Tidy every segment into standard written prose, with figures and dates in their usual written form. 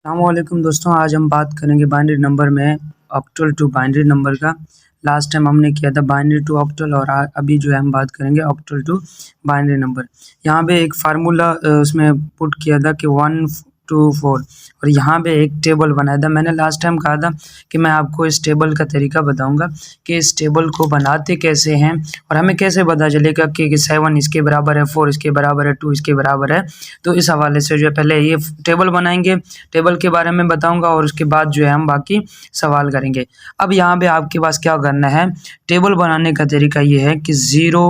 अस्सलामुअलैकुम दोस्तों, आज हम बात करेंगे बाइनरी नंबर में ऑक्टल टू बाइनरी नंबर का। लास्ट टाइम हमने किया था बाइनरी टू ऑक्टल और अभी जो है हम बात करेंगे ऑक्टल टू बाइनरी नंबर। यहाँ पे एक फार्मूला उसमें पुट किया था कि 1 2 4 और यहाँ पे एक टेबल बनाया था। मैंने लास्ट टाइम कहा था कि मैं आपको इस टेबल का तरीका बताऊंगा कि इस टेबल को बनाते कैसे हैं और हमें कैसे पता चलेगा कि 7 इसके बराबर है, 4 इसके बराबर है, 2 इसके बराबर है। तो इस हवाले से जो है पहले ये टेबल बनाएंगे, टेबल के बारे में बताऊंगा और उसके बाद जो है हम बाकी सवाल करेंगे। अब यहाँ पे आपके पास क्या करना है, टेबल बनाने का तरीका ये है कि 0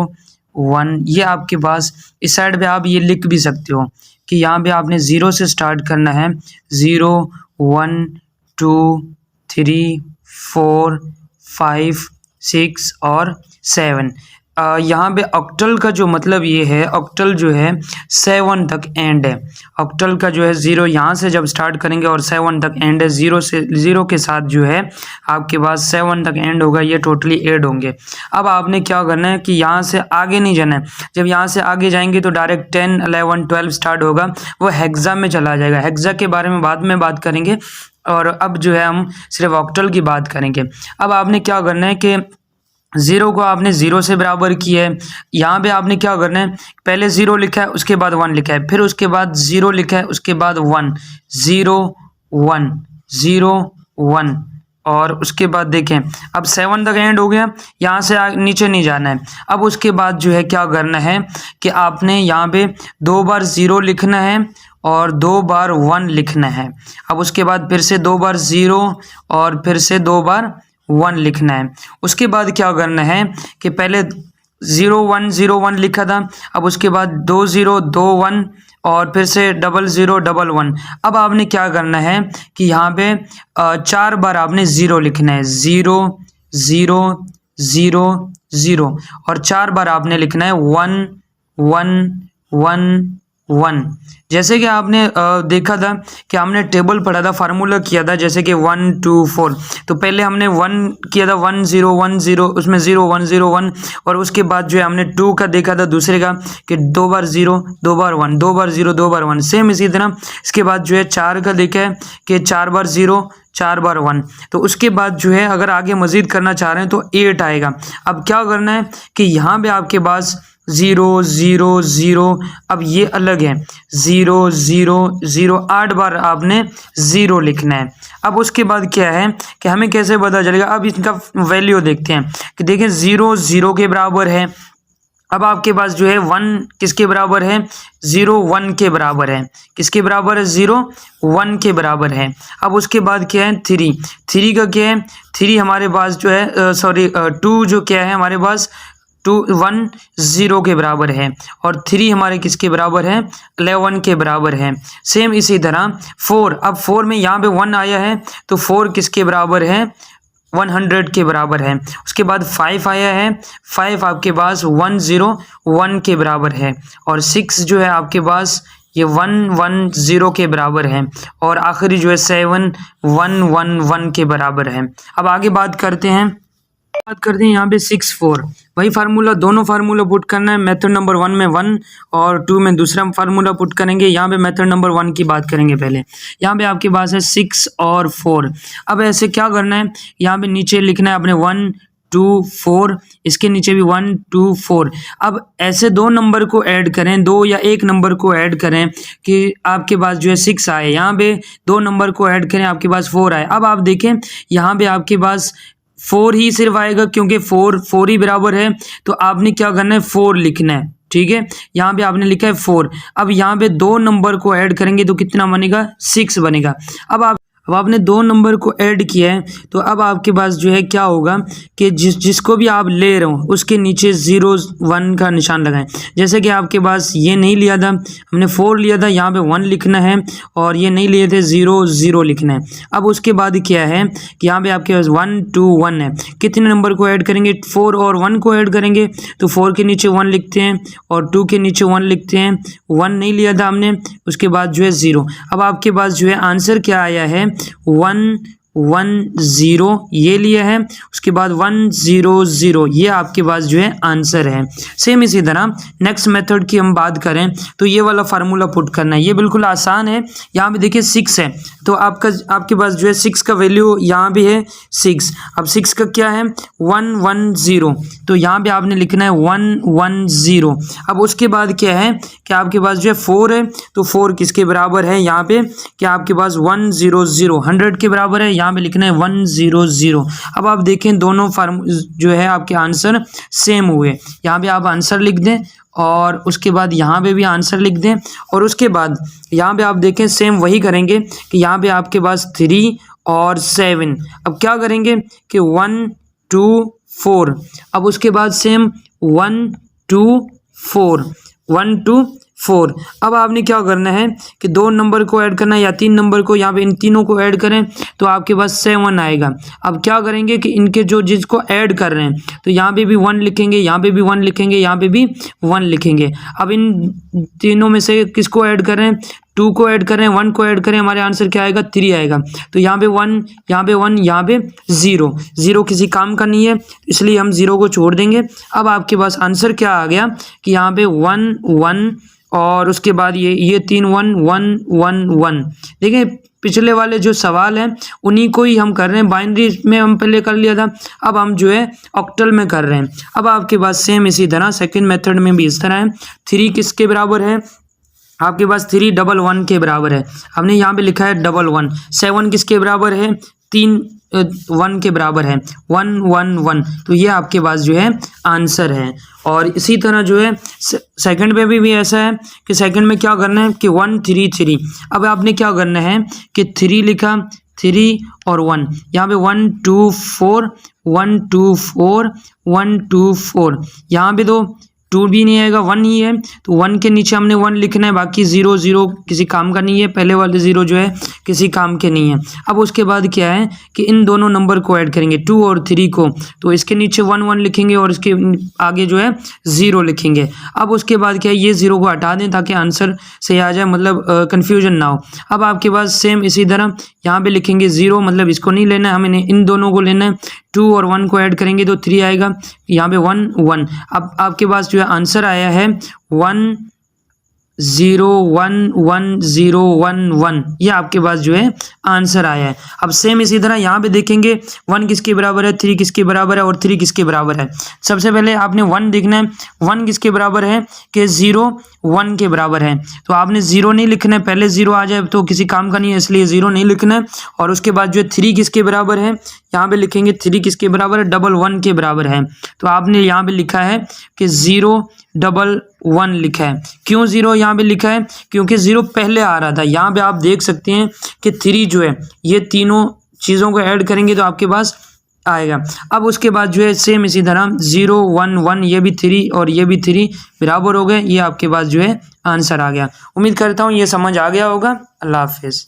1 ये आपके पास इस साइड पे आप ये लिख भी सकते हो कि यहाँ पे आपने 0 से स्टार्ट करना है। 0 1 2 3 4 5 6 और 7। यहाँ पे ऑक्टल का जो मतलब ये है, ऑक्टल जो है 7 तक एंड है। ऑक्टल का जो है 0 यहाँ से जब स्टार्ट करेंगे और 7 तक एंड है। 0 के साथ जो है आपके पास 7 तक एंड होगा, ये टोटली 8 होंगे। अब आपने क्या करना है कि यहाँ से आगे नहीं जाना है। जब यहाँ से आगे जाएंगे तो डायरेक्ट 10 11 12 स्टार्ट होगा, वो हेक्सा में चला जाएगा। हेक्सा के बारे में बाद में बात करेंगे और अब जो है हम सिर्फ ऑक्टल की बात करेंगे। अब आपने क्या करना है कि 0 को आपने 0 से बराबर किया है। यहाँ पे आपने क्या करना है, पहले 0 लिखा है, उसके बाद 1 लिखा है, फिर उसके बाद 0 लिखा है, उसके बाद 1 0 1 0 1 और उसके बाद देखें अब 7 तक एंड हो गया। यहाँ से नीचे नहीं जाना है। अब उसके बाद जो है क्या करना है कि आपने यहाँ पे 2 बार 0 लिखना है और 2 बार 1 लिखना है। अब उसके बाद फिर से 2 बार 0 और फिर से 2 बार 1 लिखना है। उसके बाद क्या करना है कि पहले 0 1 0 1 लिखा था, अब उसके बाद 2 0 2 1 और फिर से 0 0 1 1। अब आपने क्या करना है कि यहाँ पे 4 बार आपने 0 लिखना है। 0 0 0 0 और 4 बार आपने लिखना है 1 1 1 1। जैसे कि आपने देखा था कि हमने टेबल पढ़ा था, फार्मूला किया था, जैसे कि 1 2 4। तो पहले हमने 1 किया था 1 0 1 0, उसमें 0 1 0 1 और उसके बाद जो है हमने 2 का देखा था दूसरे का कि 2 बार 0 2 बार 1 2 बार 0 2 बार 1। सेम इसी तरह इसके बाद जो है 4 का देखा है कि 4 बार 0 4 बार 1। तो उसके बाद जो है अगर आगे मज़ीद करना चाह रहे हैं तो 8 आएगा। अब क्या करना है कि यहाँ पे आपके पास 0 0 0, अब ये अलग है 0 0 0, 8 बार आपने 0 लिखना है। अब उसके बाद क्या है कि हमें कैसे पता चलेगा, अब इसका वैल्यू देखते हैं कि देखें 0 0 के बराबर है। अब आपके पास जो है 1 किसके बराबर है, 0 1 के बराबर है। किसके बराबर है, 0 1 के बराबर है। अब उसके बाद क्या है 3 3 का क्या है, 3 हमारे पास जो है 2 जो क्या है हमारे पास 2 1 0 के बराबर है और 3 हमारे किसके बराबर है, 11 के बराबर है। सेम इसी तरह 4, अब 4 में यहाँ पे 1 आया है तो 4 किसके बराबर है, 100 के बराबर है। उसके बाद 5 आया है, 5 आपके पास 1 0 1 के बराबर है और 6 जो है आपके पास ये 1 1 0 के बराबर है और आखिरी जो है 7 1 1 1 के बराबर है। अब आगे बात करते हैं यहाँ पे 6 4, वही फार्मूला, दोनों फार्मूला पुट करना है। मेथड नंबर 1 में 1 और 2 में दूसरा फार्मूला पुट करेंगे। यहाँ पे मेथड नंबर 1 की बात करेंगे पहले। यहाँ पे आपके पास है 6 और 4। अब ऐसे क्या करना है, यहाँ पे नीचे लिखना है आपने 1 2 4, इसके नीचे भी 1 2 4। अब ऐसे दो नंबर को ऐड करें, दो या एक नंबर को ऐड करें कि आपके पास जो है 6 आए। यहाँ पे दो नंबर को ऐड करें, आपके पास 4 आए। अब आप देखें यहाँ पे आपके पास 4 ही सिर्फ आएगा क्योंकि 4 ही बराबर है। तो आपने क्या करना है, 4 लिखना है, ठीक है। यहाँ पे आपने लिखा है 4। अब यहाँ पे दो नंबर को ऐड करेंगे तो कितना बनेगा, 6 बनेगा। अब आपने दो नंबर को ऐड किया है तो अब आपके पास जो है क्या होगा कि जिसको भी आप ले रहे हो उसके नीचे 0 1 का निशान लगाएं। जैसे कि आपके पास ये नहीं लिया था, हमने 4 लिया था, यहाँ पे 1 लिखना है और ये नहीं लिए थे 0 0 लिखना है। अब उसके बाद क्या है कि यहाँ पे आपके पास 1 2 1 है। कितने नंबर को ऐड करेंगे, 4 और 1 को ऐड करेंगे तो 4 के नीचे 1 लिखते हैं और 2 के नीचे 1 लिखते हैं। 1 नहीं लिया था हमने, उसके बाद जो है 0। अब आपके पास जो है आंसर क्या आया है, 1 10 ये लिया है, उसके बाद 100 ये आपके पास जो है आंसर है। सेम इसी तरह नेक्स्ट मेथड की हम बात करें तो ये वाला फार्मूला पुट करना है, ये बिल्कुल आसान है। यहाँ पे देखिए 6 है, तो आपके पास जो है 6 का वैल्यू यहाँ भी है 6। अब 6 का क्या है 110, तो यहाँ पे आपने लिखना है 110। अब उसके बाद क्या है कि आपके पास जो है 4 है, तो 4 किसके बराबर है यहाँ पे कि आपके पास 100 100 के बराबर है, यहाँ पे लिखना है 100। अब आप देखें दोनों फार्म जो है आपके आंसर सेम हुए। यहाँ पे आप आंसर लिख दें और उसके बाद यहाँ पे भी आंसर लिख दें, और उसके बाद यहाँ पे आप देखें सेम वही करेंगे कि यहाँ पे आपके पास 3 और 7। अब क्या करेंगे कि 1 2 4, अब उसके बाद सेम 1 2 4 1 2 4। अब आपने क्या करना है कि 2 नंबर को ऐड करना है या 3 नंबर को, यहाँ पे इन तीनों को ऐड करें तो आपके पास 7 आएगा। अब क्या करेंगे कि इनके जो जिसको ऐड कर रहे हैं तो यहाँ पे भी 1 लिखेंगे, यहाँ पे भी 1 लिखेंगे, यहाँ पे भी 1 लिखेंगे। अब इन तीनों में से किसको ऐड कर रहे हैं, 2 को ऐड कर रहे हैं, 1 को ऐड करें, हमारे आंसर क्या आएगा 3 आएगा। तो यहाँ पे 1, यहाँ पे 1, यहाँ पे 0 किसी काम का नहीं है, इसलिए हम 0 को छोड़ देंगे। अब आपके पास आंसर क्या आ गया कि यहाँ पे 1 1 और उसके बाद ये 3 1 1 1 1। देखिए पिछले वाले जो सवाल हैं उन्हीं को ही हम कर रहे हैं, बाइनरी में हम पहले कर लिया था, अब हम जो है ऑक्टल में कर रहे हैं। अब आपके पास सेम इसी तरह सेकंड मेथड में भी इस तरह है। 3 किसके बराबर है, आपके पास 3 11 के बराबर है, हमने यहाँ पे लिखा है 11। 7 किसके बराबर है, 3 1 के बराबर है, 1 1 1। तो ये आपके पास जो है आंसर है। और इसी तरह जो है सेकंड में भी ऐसा है कि सेकंड में क्या करना है कि 1 3 3। अब आपने क्या करना है कि 3 लिखा, 3 और 1, यहाँ पे 1 2 4 1 2 4 1 2 4, यहाँ पे तो 2 भी नहीं आएगा, 1 ही है, तो 1 के नीचे हमने 1 लिखना है, बाकी 0 0 किसी काम का नहीं है, पहले वाले 0 जो है किसी काम के नहीं है। अब उसके बाद क्या है कि इन दोनों नंबर को ऐड करेंगे 2 और 3 को, तो इसके नीचे 1 1 लिखेंगे और इसके आगे जो है 0 लिखेंगे। अब उसके बाद क्या है ये 0 को हटा दें ताकि आंसर सही आ जाए, मतलब कन्फ्यूजन ना हो। अब आपके पास सेम इसी तरह यहाँ पे लिखेंगे 0, मतलब इसको नहीं लेना है, हमें इन दोनों को लेना है। 2 और 1 को ऐड करेंगे तो 3 आएगा, यहाँ पे 1 1। अब आपके पास जो है आंसर आया है 1 0 1 1 0 1 1, ये आपके पास जो है आंसर आया है। अब सेम इसी तरह यहाँ पे देखेंगे 1 किसके बराबर है, 3 किसके बराबर है और 3 किसके बराबर है। सबसे पहले आपने 1 देखना है, 1 किसके बराबर है कि 0 1 के बराबर है, तो आपने 0 नहीं लिखना है, पहले 0 आ जाए तो किसी काम का नहीं है, इसलिए 0 नहीं लिखना है। और उसके बाद जो है 3 किसके बराबर है, यहाँ पे लिखेंगे 3 किसके बराबर है, 1 के बराबर है, तो आपने यहाँ पे लिखा है कि 0 1 लिखा है। क्यों 0 यहाँ पे लिखा है, क्योंकि 0 पहले आ रहा था। यहाँ पे आप देख सकते हैं कि 3 जो है ये तीनों चीज़ों को ऐड करेंगे तो आपके पास आएगा। अब उसके बाद जो है सेम इसी तरह 0 1 1, ये भी 3 और ये भी 3 बराबर हो गए, ये आपके पास जो है आंसर आ गया। उम्मीद करता हूँ ये समझ आ गया होगा। अल्लाह हाफिज़।